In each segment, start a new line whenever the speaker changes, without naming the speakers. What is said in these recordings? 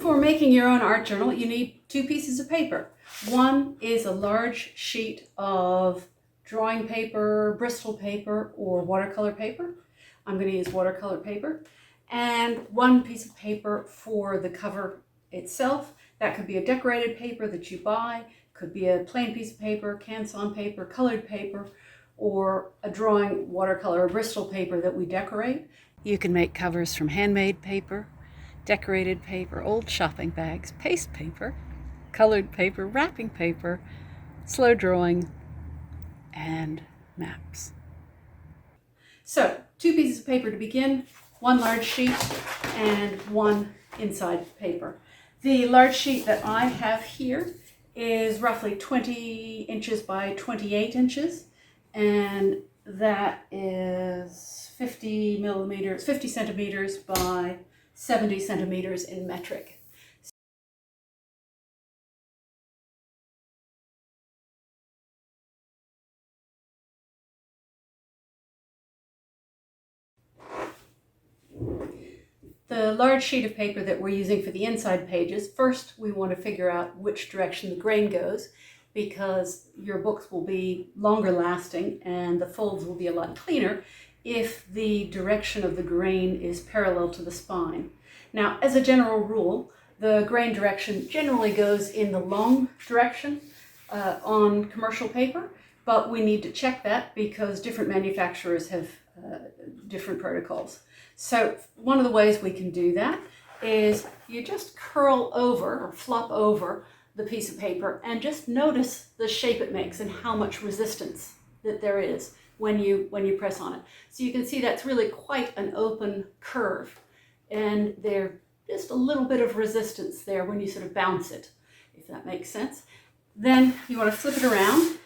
For making your own art journal, you need two pieces of paper. One is a large sheet of drawing paper, Bristol paper, or watercolor paper. I'm going to use watercolor paper. And one piece of paper for the cover itself. That could be a decorated paper that you buy, could be a plain piece of paper, canson paper, colored paper, or a drawing watercolor or Bristol paper that we decorate. You can make covers from handmade paper, decorated paper, old shopping bags, paste paper, colored paper, wrapping paper, slow drawing, and maps. So, two pieces of paper to begin, one large sheet and one inside paper. The large sheet that I have here is roughly 20 inches by 28 inches, and that is 50 centimeters by 70 centimeters in metric. The large sheet of paper that we're using for the inside pages, first we want to figure out which direction the grain goes, because your books will be longer lasting and the folds will be a lot cleaner if the direction of the grain is parallel to the spine. Now, as a general rule, the grain direction generally goes in the long direction on commercial paper, but we need to check that because different manufacturers have different protocols. So one of the ways we can do that is you just curl over or flop over the piece of paper and just notice the shape it makes and how much resistance that there is when you press on it. So you can see that's really quite an open curve, and there's just a little bit of resistance there when you sort of bounce it, if that makes sense. Then you want to flip it around,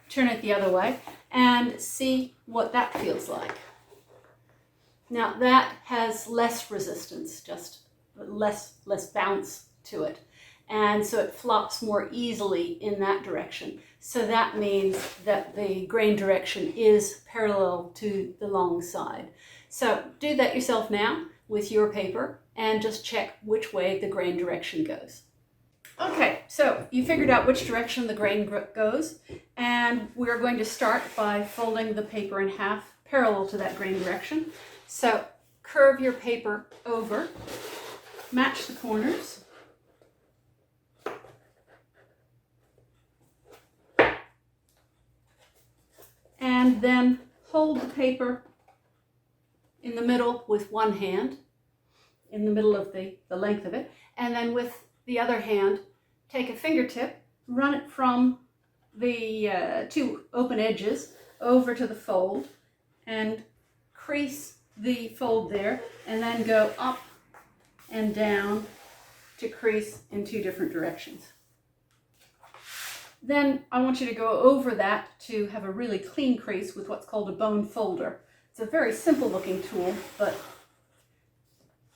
turn it the other way, and see what that feels like. Now that has less resistance, just less bounce to it. And so it flops more easily in that direction. So that means that the grain direction is parallel to the long side. So do that yourself now with your paper and just check which way the grain direction goes. Okay, so you figured out which direction the grain goes, and we're going to start by folding the paper in half parallel to that grain direction. So curve your paper over, match the corners, and then hold the paper in the middle with one hand, in the middle of the length of it, and then with the other hand, take a fingertip, run it from the two open edges over to the fold, and crease the fold there, and then go up and down to crease in two different directions. Then I want you to go over that to have a really clean crease with what's called a bone folder. It's a very simple looking tool, but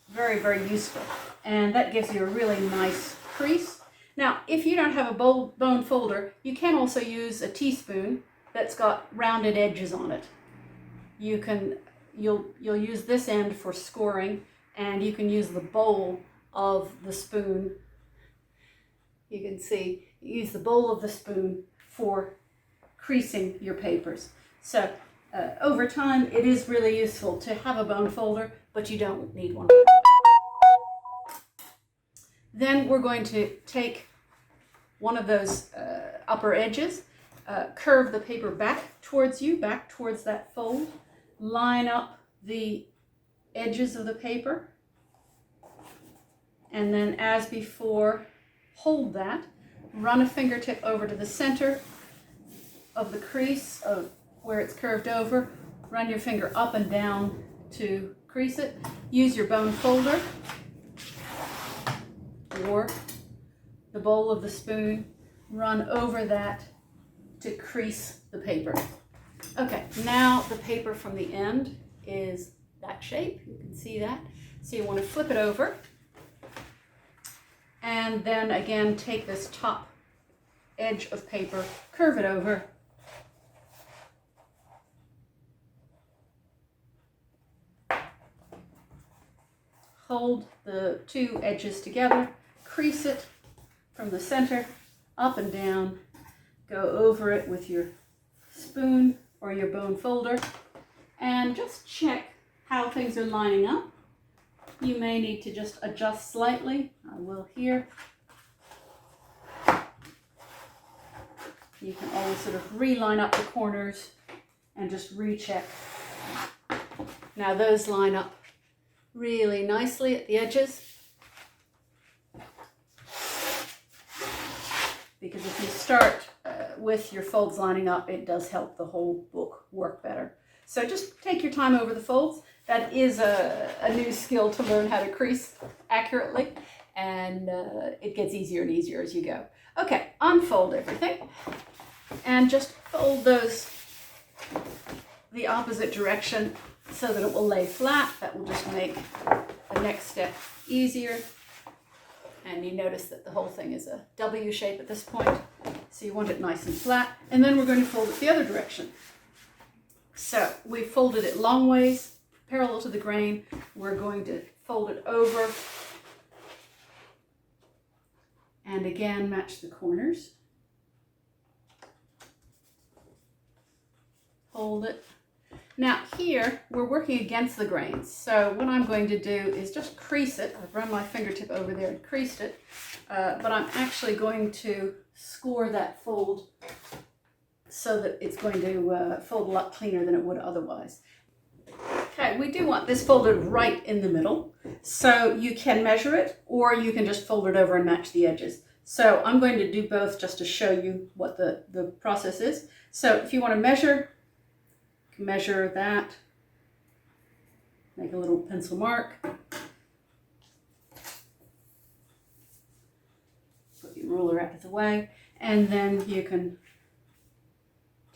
very, very useful. And that gives you a really nice crease. Now, if you don't have a bone folder, you can also use a teaspoon that's got rounded edges on it. You'll use this end for scoring, and you can use the bowl of the spoon. You can see, use the bowl of the spoon for creasing your papers. So over time, it is really useful to have a bone folder, but you don't need one. Then we're going to take one of those upper edges, curve the paper back towards you, back towards that fold, line up the edges of the paper, and then as before, hold that, run a fingertip over to the center of the crease of where it's curved over, run your finger up and down to crease it, use your bone folder or the bowl of the spoon, run over that to crease the paper. Okay, now the paper from the end is that shape, you can see that. So you want to flip it over, and then again take this top edge of paper, curve it over, fold the two edges together, crease it from the center, up and down, go over it with your spoon or your bone folder, and just check how things are lining up. You may need to just adjust slightly. I will here. You can always sort of reline up the corners and just recheck. Now those line up really nicely at the edges, because if you start with your folds lining up, it does help the whole book work better. So just take your time over the folds. That is a new skill to learn how to crease accurately, and it gets easier and easier as you go. Okay, unfold everything and just fold those the opposite direction so that it will lay flat. That will just make the next step easier. And you notice that the whole thing is a W shape at this point, so you want it nice and flat. And then we're going to fold it the other direction. So we folded it long ways, parallel to the grain. We're going to fold it over and again match the corners. Hold it. Now here we're working against the grains, so what I'm going to do is just crease it. I've run my fingertip over there and creased it, but I'm actually going to score that fold so that it's going to fold a lot cleaner than it would otherwise. Okay, we do want this folded right in the middle, so you can measure it or you can just fold it over and match the edges. So I'm going to do both just to show you what the process is. So if you want to measure that, make a little pencil mark, put your ruler out of the way, and then you can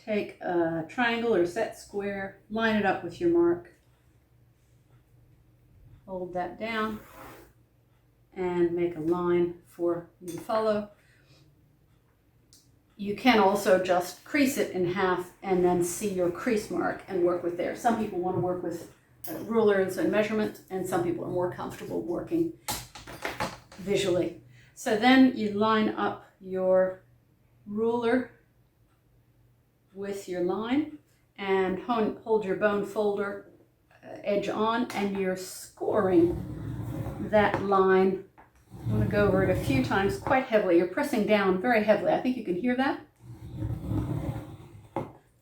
take a triangle or set square, line it up with your mark, hold that down, and make a line for you to follow. You can also just crease it in half and then see your crease mark and work with there. Some people want to work with rulers and measurement, and some people are more comfortable working visually. So then you line up your ruler with your line and hold your bone folder edge on, and you're scoring that line. I'm going to go over it a few times quite heavily. You're pressing down very heavily. I think you can hear that.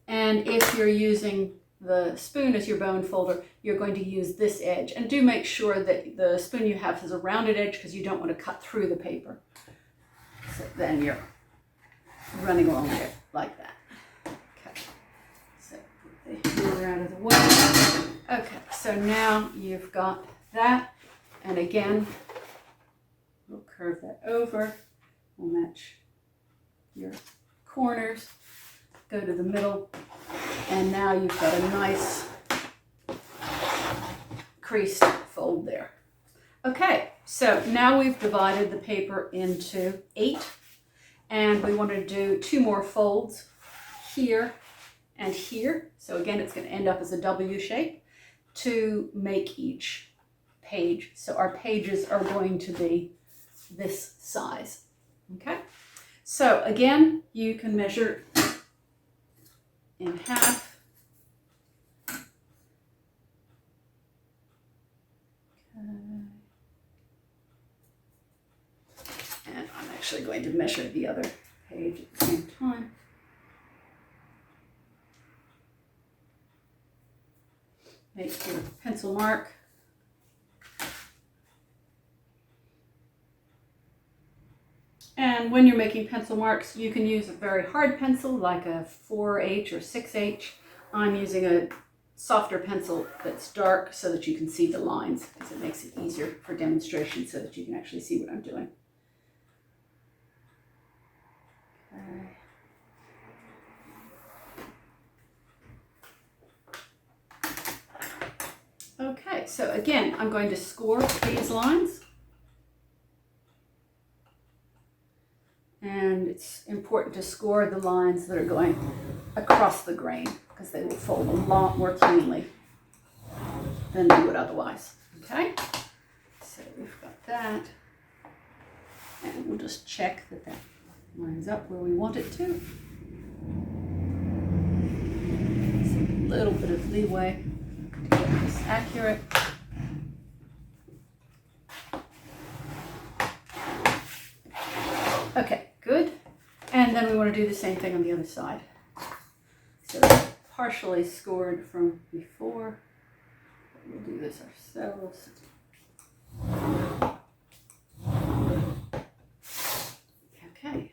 And if you're using the spoon as your bone folder, you're going to use this edge. And do make sure that the spoon you have has a rounded edge, because you don't want to cut through the paper. So then you're running along there like that. Okay. So put the ruler out of the way. Okay, so now you've got that. And again, we'll curve that over, we'll match your corners, go to the middle, and now you've got a nice creased fold there. Okay, so now we've divided the paper into 8, and we want to do 2 more folds here and here. So again, it's going to end up as a W shape to make each page. So our pages are going to be this size. Okay, so again, you can measure in half. Okay. And I'm actually going to measure the other page at the same time. Make your pencil mark. And when you're making pencil marks, you can use a very hard pencil like a 4H or 6H. I'm using a softer pencil that's dark so that you can see the lines, because it makes it easier for demonstration so that you can actually see what I'm doing. Okay, so again, I'm going to score these lines. And it's important to score the lines that are going across the grain, because they will fold a lot more cleanly than they would otherwise. Okay, So we've got that. And we'll just check that that lines up where we want it to. Just a little bit of leeway to get this accurate. Okay, good. And then we want to do the same thing on the other side. So partially scored from before. We'll do this ourselves. Okay.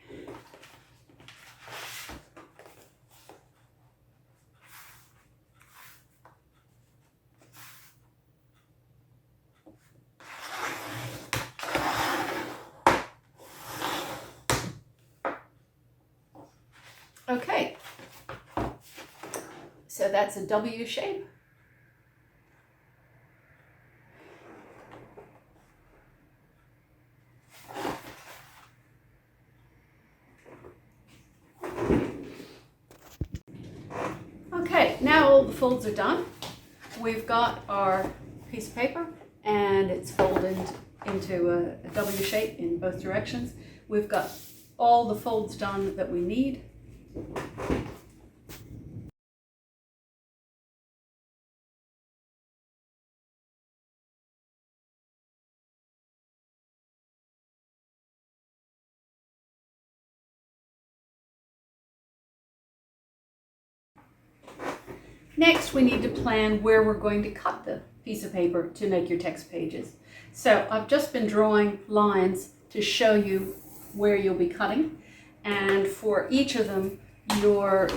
Okay, so that's a W shape. Okay, now all the folds are done. We've got our piece of paper and it's folded into a W shape in both directions. We've got all the folds done that we need. Next, we need to plan where we're going to cut the piece of paper to make your text pages. So I've just been drawing lines to show you where you'll be cutting. And for each of them, you're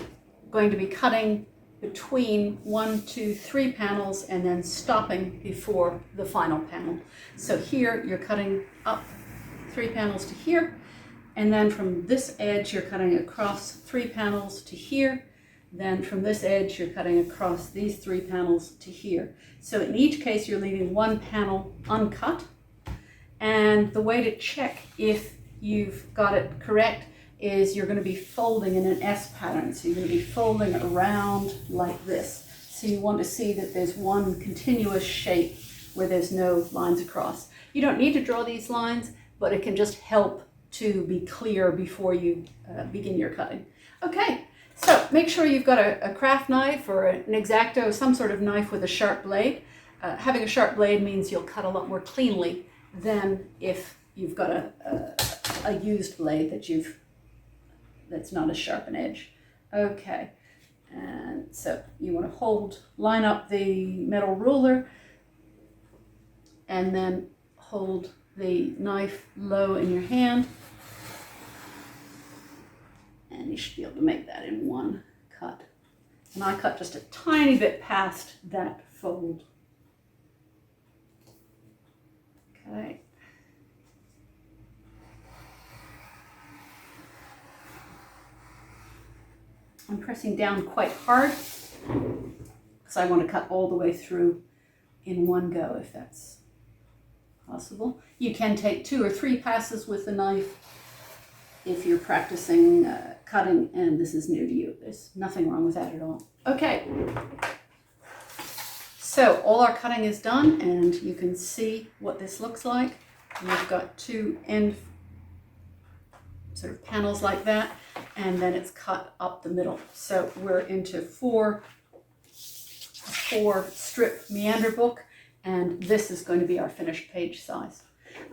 going to be cutting between 1, 2, 3 panels and then stopping before the final panel. So here you're cutting up 3 panels to here, and then from this edge you're cutting across 3 panels to here. Then from this edge you're cutting across these 3 panels to here. So in each case you're leaving 1 panel uncut. And the way to check if you've got it correct is you're going to be folding in an S pattern. So you're going to be folding around like this. So you want to see that there's one continuous shape where there's no lines across. You don't need to draw these lines, but it can just help to be clear before you begin your cutting. Okay, so make sure you've got a craft knife or an X-Acto, some sort of knife with a sharp blade. Having a sharp blade means you'll cut a lot more cleanly than if you've got a used blade that's not as sharp an edge. Okay, and so you want to line up the metal ruler and then hold the knife low in your hand, and you should be able to make that in one cut. And I cut just a tiny bit past that fold. Okay. I'm pressing down quite hard because I want to cut all the way through in one go if that's possible. You can take 2 or 3 passes with the knife if you're practicing cutting and this is new to you. There's nothing wrong with that at all. Okay, so all our cutting is done and you can see what this looks like. We've got 2 end sort of panels like that, and then it's cut up the middle. So we're into 4 strip meander book, and this is going to be our finished page size.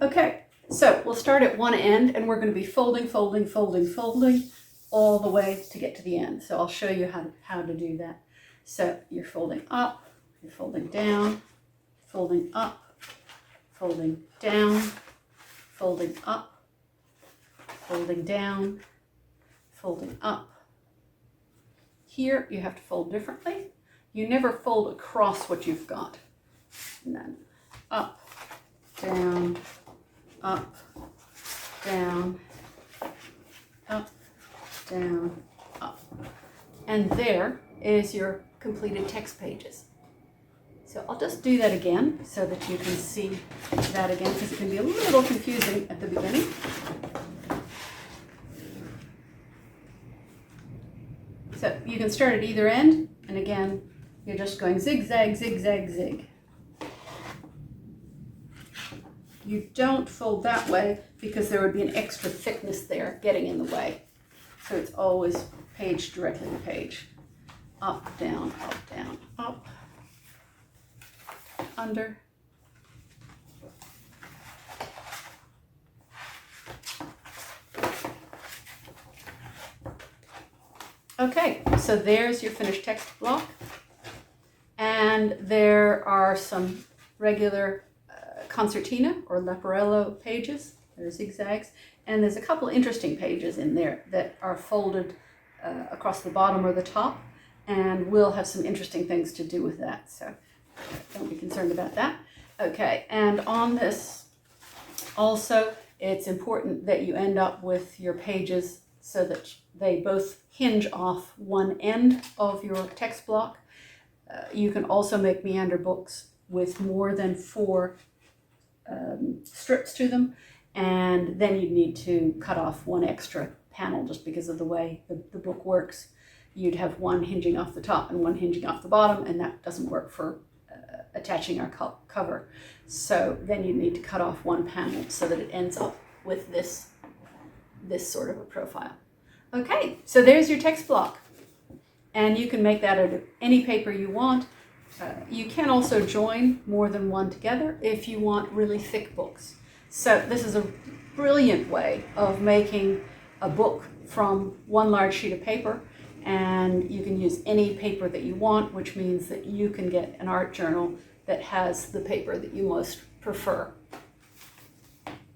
Okay, so we'll start at one end and we're going to be folding, folding, folding, folding all the way to get to the end. So I'll show you how to do that. So you're folding up, you're folding down, folding up, folding down, folding up, folding down, folding up. Here you have to fold differently. You never fold across what you've got. And then up, down, up, down, up, down, up. And there is your completed text pages. So I'll just do that again so that you can see that again, because it can be a little confusing at the beginning. So you can start at either end, and again, you're just going zigzag, zigzag, zig. You don't fold that way because there would be an extra thickness there getting in the way. So it's always page directly to page. Up, down, up, under. Okay, so there's your finished text block. And there are some regular concertina or leporello pages. There are zigzags. And there's a couple interesting pages in there that are folded across the bottom or the top. And we'll have some interesting things to do with that. So don't be concerned about that. Okay, and on this also, it's important that you end up with your pages so that they both hinge off one end of your text block. You can also make meander books with more than 4 strips to them, and then you need to cut off one extra panel just because of the way the book works. You'd have one hinging off the top and one hinging off the bottom, and that doesn't work for attaching our cover. So then you need to cut off one panel so that it ends up with this sort of a profile. Okay, so there's your text block. And you can make that out of any paper you want. You can also join more than one together if you want really thick books. So this is a brilliant way of making a book from one large sheet of paper, and you can use any paper that you want, which means that you can get an art journal that has the paper that you most prefer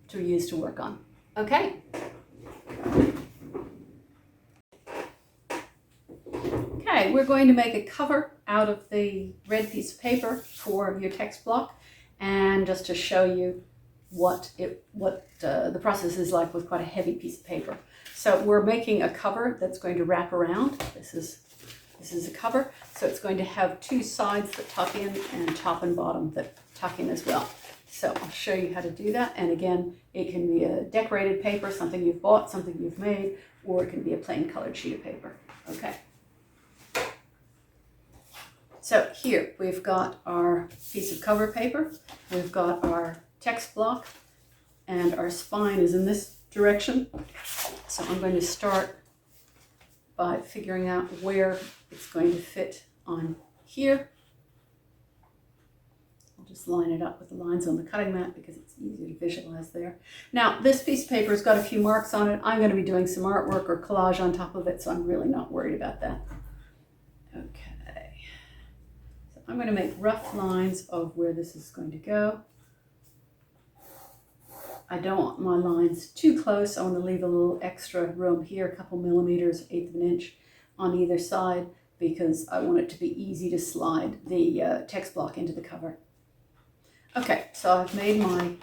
to use to work on. Okay. Okay, we're going to make a cover out of the red piece of paper for your text block, and just to show you what the process is like with quite a heavy piece of paper. So we're making a cover that's going to wrap around. This is a cover, so it's going to have 2 sides that tuck in and top and bottom that tuck in as well. So I'll show you how to do that. And again, it can be a decorated paper, something you've bought, something you've made, or it can be a plain colored sheet of paper. Okay. So here we've got our piece of cover paper, we've got our text block, and our spine is in this direction. So I'm going to start by figuring out where it's going to fit on here. I'll just line it up with the lines on the cutting mat because it's easier to visualize there. Now this piece of paper has got a few marks on it. I'm going to be doing some artwork or collage on top of it, so I'm really not worried about that. Okay. I'm going to make rough lines of where this is going to go. I don't want my lines too close. I want to leave a little extra room here, a couple millimeters, 1/8 of an inch on either side, because I want it to be easy to slide the text block into the cover. Okay, so I've made my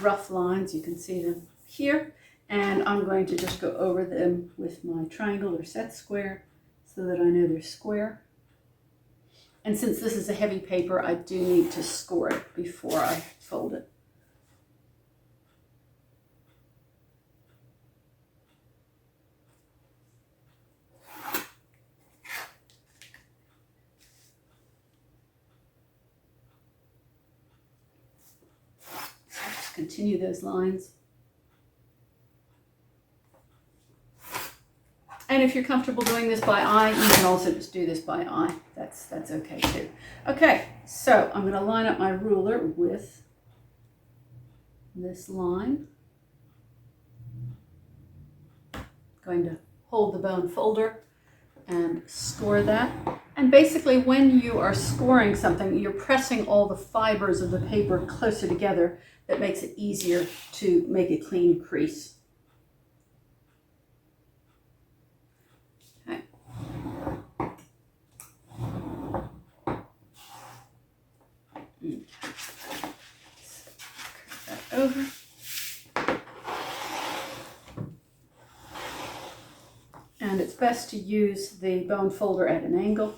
rough lines. You can see them here, and I'm going to just go over them with my triangle or set square so that I know they're square. And since this is a heavy paper, I do need to score it before I fold it. I'll just continue those lines. And if you're comfortable doing this by eye, you can also just do this by eye. That's okay too. Okay, so I'm going to line up my ruler with this line. Going to hold the bone folder and score that. And basically when you are scoring something, you're pressing all the fibers of the paper closer together. That makes it easier to make a clean crease. Over. And it's best to use the bone folder at an angle.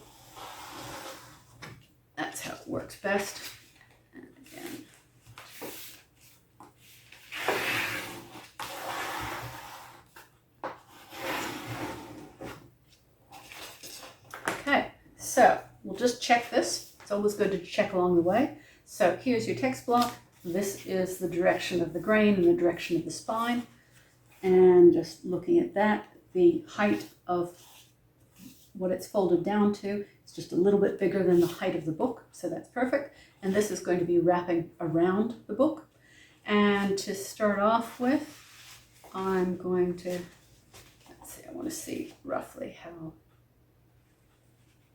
That's how it works best. And again. Okay, so we'll just check this. It's always good to check along the way. So here's your text block. this is the direction of the grain and the direction of the spine. And just looking at that, the height of what it's folded down to is just a little bit bigger than the height of the book, so that's perfect. And this is going to be wrapping around the book. And to start off with, I'm going to, let's see, I want to see roughly how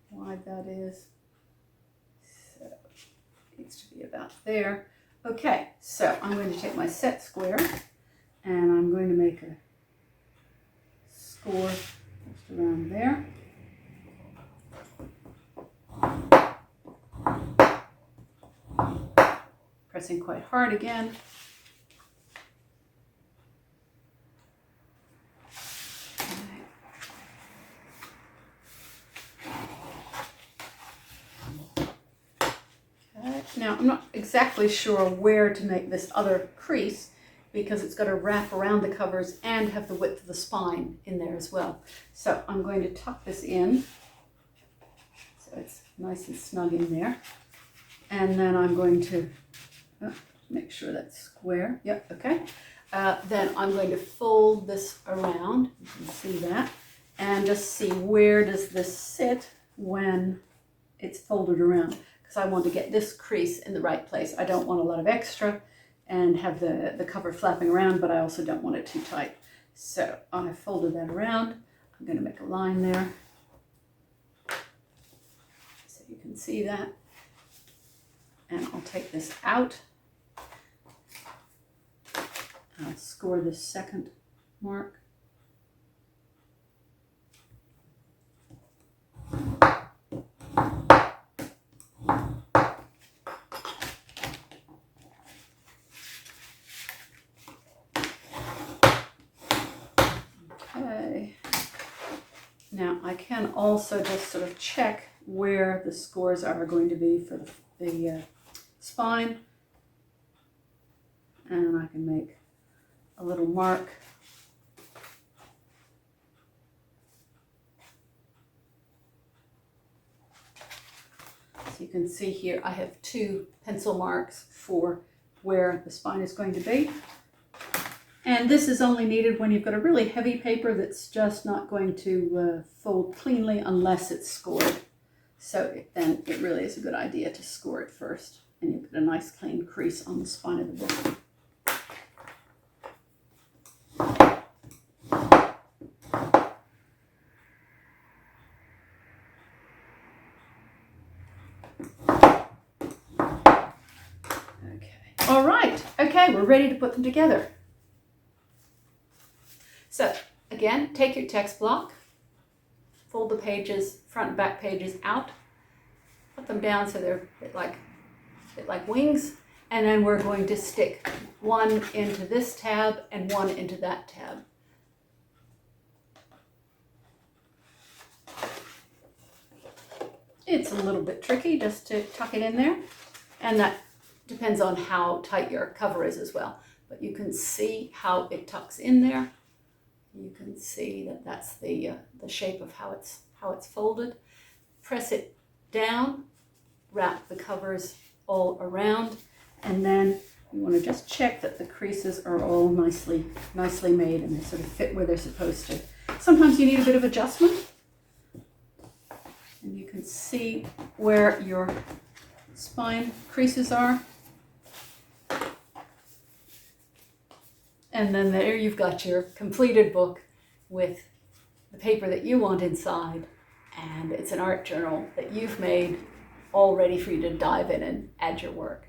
wide that is. So it needs to be about there. Okay, so I'm going to take my set square and I'm going to make a score just around there. Pressing quite hard again. Now, I'm not exactly sure where to make this other crease because it's got to wrap around the covers and have the width of the spine in there as well. So I'm going to tuck this in so it's nice and snug in there. And then I'm going to make sure that's square. Yep, okay. Then I'm going to fold this around. You can see that. And just see where does this sit when it's folded around. Because I want to get this crease in the right place. I don't want a lot of extra and have the cover flapping around, but I also don't want it too tight. So I folded that around. I'm going to make a line there so you can see that. And I'll take this out. I'll score this second mark. Now I can also just sort of check where the scores are going to be for the spine, and I can make a little mark. So you can see here I have 2 pencil marks for where the spine is going to be. And this is only needed when you've got a really heavy paper that's just not going to fold cleanly unless it's scored. So then it really is a good idea to score it first, and you put a nice clean crease on the spine of the book. Okay. All right. Okay, we're ready to put them together. So again, take your text block, fold the pages, front and back pages out, put them down so they're a bit like wings, and then we're going to stick one into this tab and one into that tab. It's a little bit tricky just to tuck it in there, and that depends on how tight your cover is as well. But you can see how it tucks in there. You can see that that's the shape of how it's folded. Press it down, wrap the covers all around, and then you want to just check that the creases are all nicely made and they sort of fit where they're supposed to. Sometimes you need a bit of adjustment, and you can see where your spine creases are. And then there you've got your completed book with the paper that you want inside, and it's an art journal that you've made all ready for you to dive in and add your work.